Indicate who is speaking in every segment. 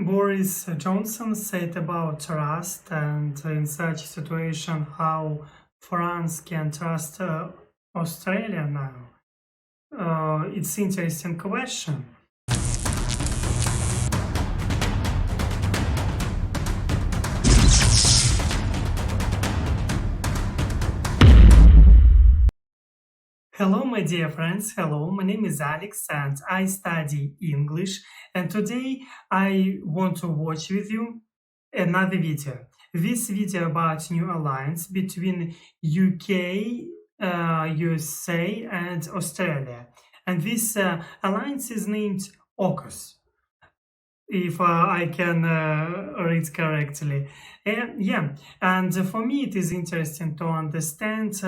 Speaker 1: Boris Johnson said about trust, and in such situation, how France can trust Australia now. It's interesting question. Hello, my dear friends. Hello, my name is Alex and I study English. And today I want to watch with you another video. This video about new alliance between UK, USA and Australia. And this alliance is named AUKUS, if I can read correctly. Yeah, and for me it is interesting to understand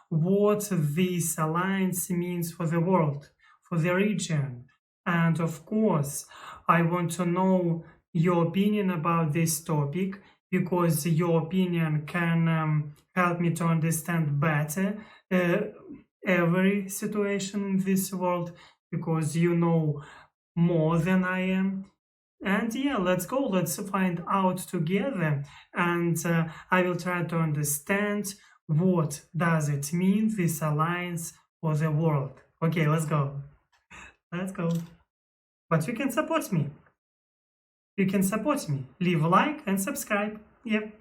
Speaker 1: what this alliance means for the world, for the region. And of course, I want to know your opinion about this topic, because your opinion can help me to understand better every situation in this world, because you know more than I am. And yeah, let's go, let's find out together. And I will try to understand what does it mean, this alliance for the world. Okay, let's go. Let's go. But you can support me. You can support me. Leave a like and subscribe. Yep.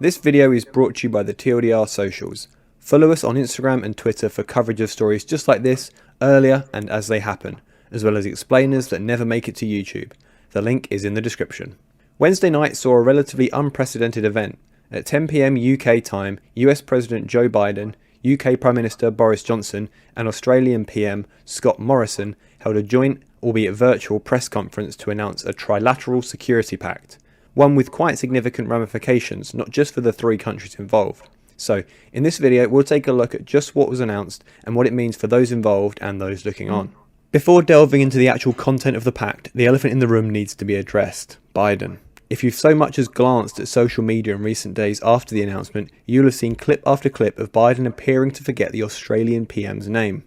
Speaker 2: This video is brought to you by the TLDR socials. Follow us on Instagram and Twitter for coverage of stories just like this, earlier and as they happen, as well as explainers that never make it to YouTube. The link is in the description. Wednesday night saw a relatively unprecedented event. At 10 PM UK time, US President Joe Biden, UK Prime Minister Boris Johnson and Australian PM Scott Morrison held a joint, albeit virtual, press conference to announce a trilateral security pact. One with quite significant ramifications, not just for the three countries involved. So, in this video, we'll take a look at just what was announced and what it means for those involved and those looking on. Before delving into the actual content of the pact, the elephant in the room needs to be addressed: Biden. If you've so much as glanced at social media in recent days after the announcement, you'll have seen clip after clip of Biden appearing to forget the Australian PM's name.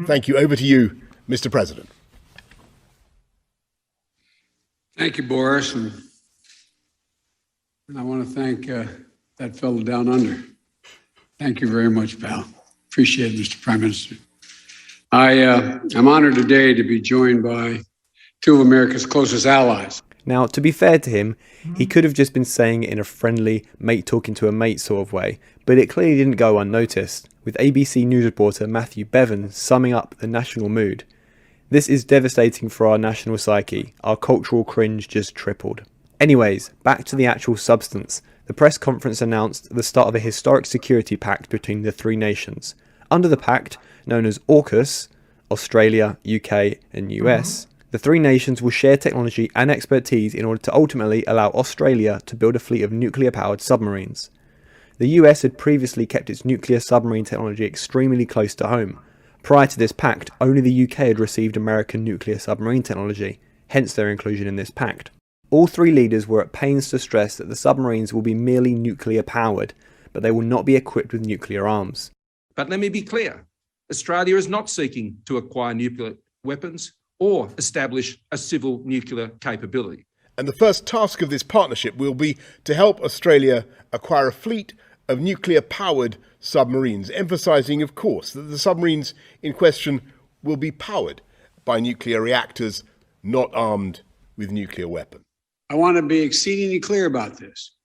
Speaker 3: Thank you. Over to you, Mr. President.
Speaker 4: Thank you, Boris. And I want to thank that fellow down under. Thank you very much, pal. Appreciate it, Mr. Prime Minister. I'm honored today to be joined by two of America's closest allies. Now,
Speaker 2: to be fair to him, he could have just been saying it in a friendly, mate talking to a mate sort of way, but it clearly didn't go unnoticed, with ABC News reporter Matthew Bevan summing up the national mood. This is devastating for our national psyche. Our cultural cringe just tripled. Anyways, back to the actual substance. The press conference announced the start of a historic security pact between the three nations. Under the pact, known as AUKUS, Australia, UK and US, the three nations will share technology and expertise in order to ultimately allow Australia to build a fleet of nuclear-powered submarines. The US had previously kept its nuclear submarine technology extremely close to home. Prior to this pact, only the UK had received American nuclear submarine technology, hence their inclusion in this pact. All three leaders were at pains to stress that the submarines will be merely nuclear powered, but they will not be equipped with nuclear arms.
Speaker 5: But let me be clear, Australia is not seeking to acquire nuclear weapons or establish a civil nuclear capability.
Speaker 3: And the first task of this partnership will be to help Australia acquire a fleet of nuclear-powered submarines, emphasising, of course, that the submarines in question will be powered by nuclear reactors, not armed with nuclear weapons.
Speaker 4: I want to be exceedingly clear about this.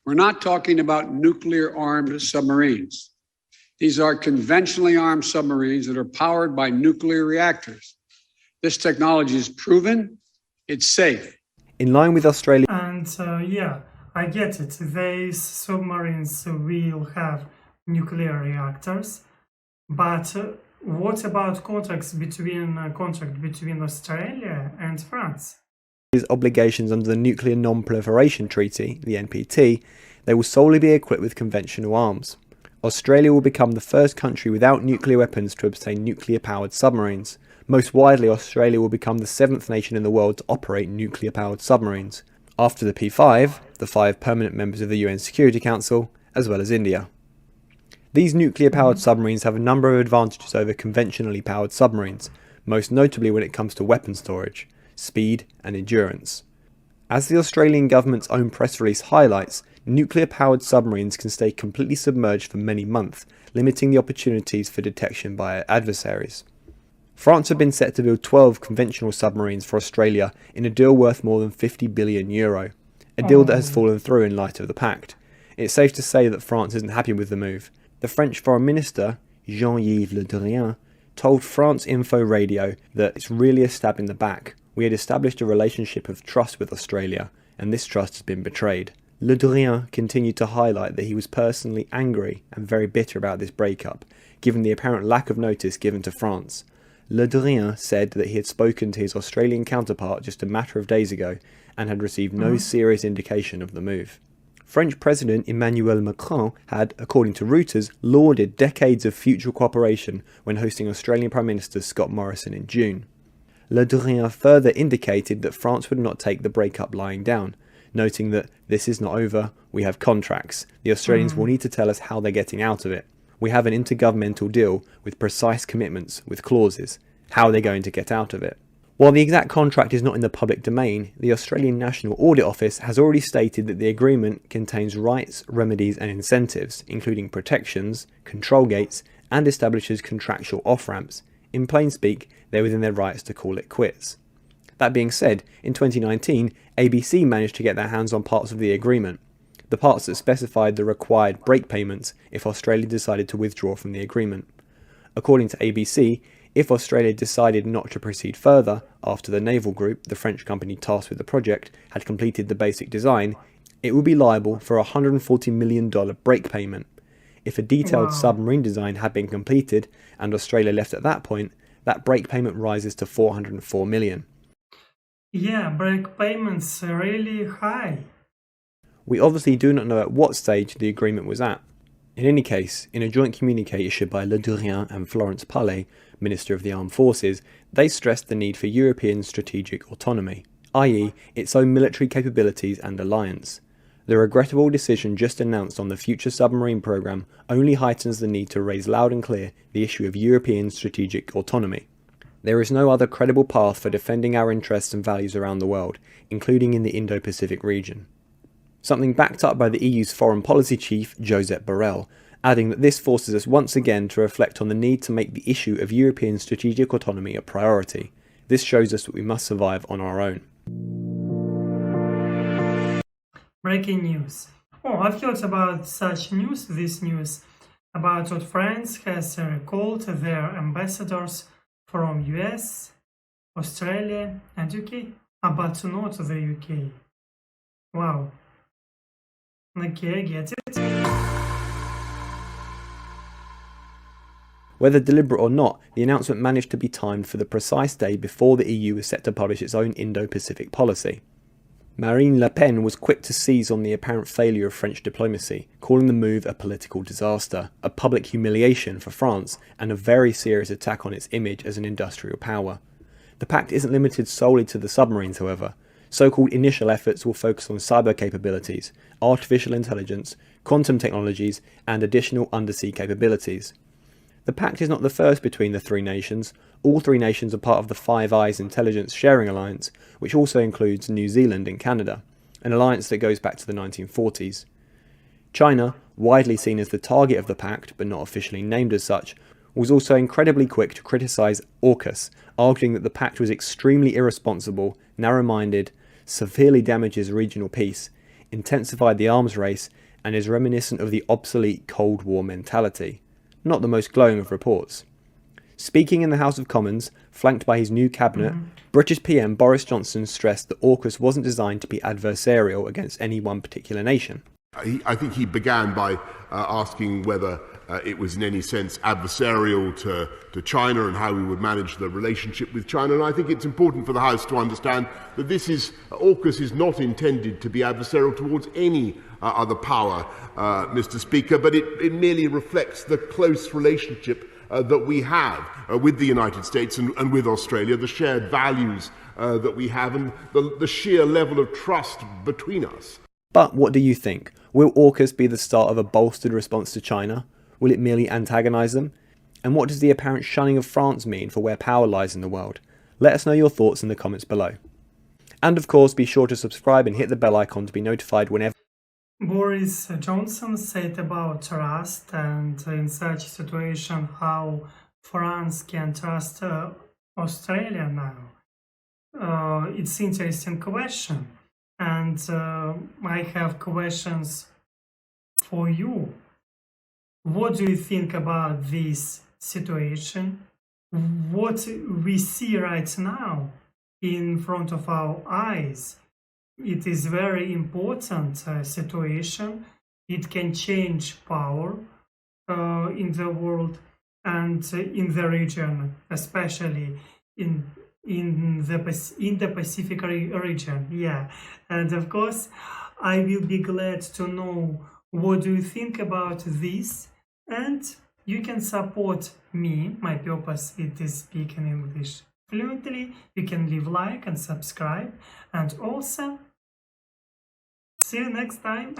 Speaker 4: We're not talking about nuclear-armed submarines. These are conventionally armed submarines that are powered by nuclear reactors. This technology is proven, it's safe.
Speaker 2: In line with Australia...
Speaker 1: And yeah, I get it. These submarines will have nuclear reactors. But what about contract between Australia and France?
Speaker 2: Obligations under the Nuclear Non-Proliferation Treaty, the NPT, they will solely be equipped with conventional arms. Australia will become the first country without nuclear weapons to obtain nuclear-powered submarines. Most widely, Australia will become the seventh nation in the world to operate nuclear-powered submarines. After the P5, the 5 permanent members of the UN Security Council, as well as India. These nuclear-powered submarines have a number of advantages over conventionally powered submarines, most notably when it comes to weapon storage, speed and endurance. As the Australian government's own press release highlights, nuclear-powered submarines can stay completely submerged for many months, limiting the opportunities for detection by adversaries. France have been set to build 12 conventional submarines for Australia in a deal worth more than €50 billion, a deal that has fallen through in light of the Pact. It's safe to say that France isn't happy with the move. The French Foreign Minister, Jean-Yves Le Drian, told France Info Radio that it's really a stab in the back. We had established a relationship of trust with Australia, and this trust has been betrayed. Le Drian continued to highlight that he was personally angry and very bitter about this breakup, given the apparent lack of notice given to France. Le Drian said that he had spoken to his Australian counterpart just a matter of days ago and had received no serious indication of the move. French President Emmanuel Macron had, according to Reuters, lauded decades of future cooperation when hosting Australian Prime Minister Scott Morrison in June. Le Drian further indicated that France would not take the breakup lying down, noting that this is not over, we have contracts, the Australians will need to tell us how they're getting out of it. We have an intergovernmental deal with precise commitments, with clauses. How are they going to get out of it? While the exact contract is not in the public domain, the Australian National Audit Office has already stated that the agreement contains rights, remedies and incentives, including protections, control gates, and establishes contractual off-ramps. In plain speak, they're within their rights to call it quits. That being said, in 2019, ABC managed to get their hands on parts of the agreement, the parts that specified the required break payments if Australia decided to withdraw from the agreement. According to ABC, if Australia decided not to proceed further after the naval group, the French company tasked with the project, had completed the basic design, it would be liable for a $140 million break payment. If a detailed submarine design had been completed and Australia left at that point, that break payment rises to $404 million.
Speaker 1: Yeah, break payments are really high.
Speaker 2: We obviously do not know at what stage the agreement was at. In any case, in a joint communique issued by Le Drian and Florence Parly, Minister of the Armed Forces, they stressed the need for European strategic autonomy, i.e. its own military capabilities and alliance. The regrettable decision just announced on the future submarine programme only heightens the need to raise loud and clear the issue of European strategic autonomy. There is no other credible path for defending our interests and values around the world, including in the Indo-Pacific region. Something backed up by the EU's foreign policy chief, Josep Borrell, adding that this forces us once again to reflect on the need to make the issue of European strategic autonomy a priority. This shows us that we must survive on our own.
Speaker 1: Breaking news. Oh, I've heard about such news, this news, about what France has recalled their ambassadors from US, Australia and UK, but not the UK. Wow. Okay, I get it.
Speaker 2: Whether deliberate or not, the announcement managed to be timed for the precise day before the EU was set to publish its own Indo-Pacific policy. Marine Le Pen was quick to seize on the apparent failure of French diplomacy, calling the move a political disaster, a public humiliation for France, and a very serious attack on its image as an industrial power. The Pact isn't limited solely to the submarines, however. So-called initial efforts will focus on cyber capabilities, artificial intelligence, quantum technologies, and additional undersea capabilities. The Pact is not the first between the three nations. All three nations are part of the Five Eyes Intelligence Sharing Alliance, which also includes New Zealand and Canada, an alliance that goes back to the 1940s. China, widely seen as the target of the Pact, but not officially named as such, was also incredibly quick to criticise AUKUS, arguing that the Pact was extremely irresponsible, narrow-minded, severely damages regional peace, intensified the arms race, and is reminiscent of the obsolete Cold War mentality. Not the most glowing of reports. Speaking in the House of Commons, flanked by his new cabinet, British PM Boris Johnson stressed that AUKUS wasn't designed to be adversarial against any one particular nation.
Speaker 3: I think he began by asking whether it was in any sense adversarial to China and how we would manage the relationship with China. And I think it's important for the House to understand that AUKUS is not intended to be adversarial towards any other power, Mr. Speaker, but it merely reflects the close relationship that we have with the United States and with Australia, the shared values that we have and the sheer level of trust between us.
Speaker 2: But what do you think? Will AUKUS be the start of a bolstered response to China? Will it merely antagonise them? And what does the apparent shunning of France mean for where power lies in the world? Let us know your thoughts in the comments below. And of course, be sure to subscribe and hit the bell icon to be notified whenever
Speaker 1: Boris Johnson said about trust, and in such a situation how France can trust Australia now. It's interesting question, and I have questions for you. What do you think about this situation? What we see right now in front of our eyes, it is very important situation. It can change power in the world and in the region, especially in the Pacific region. Yeah, and of course, I will be glad to know what do you think about this, and you can support me. My purpose it is speaking English fluently. You can leave like and subscribe, and also see you next time.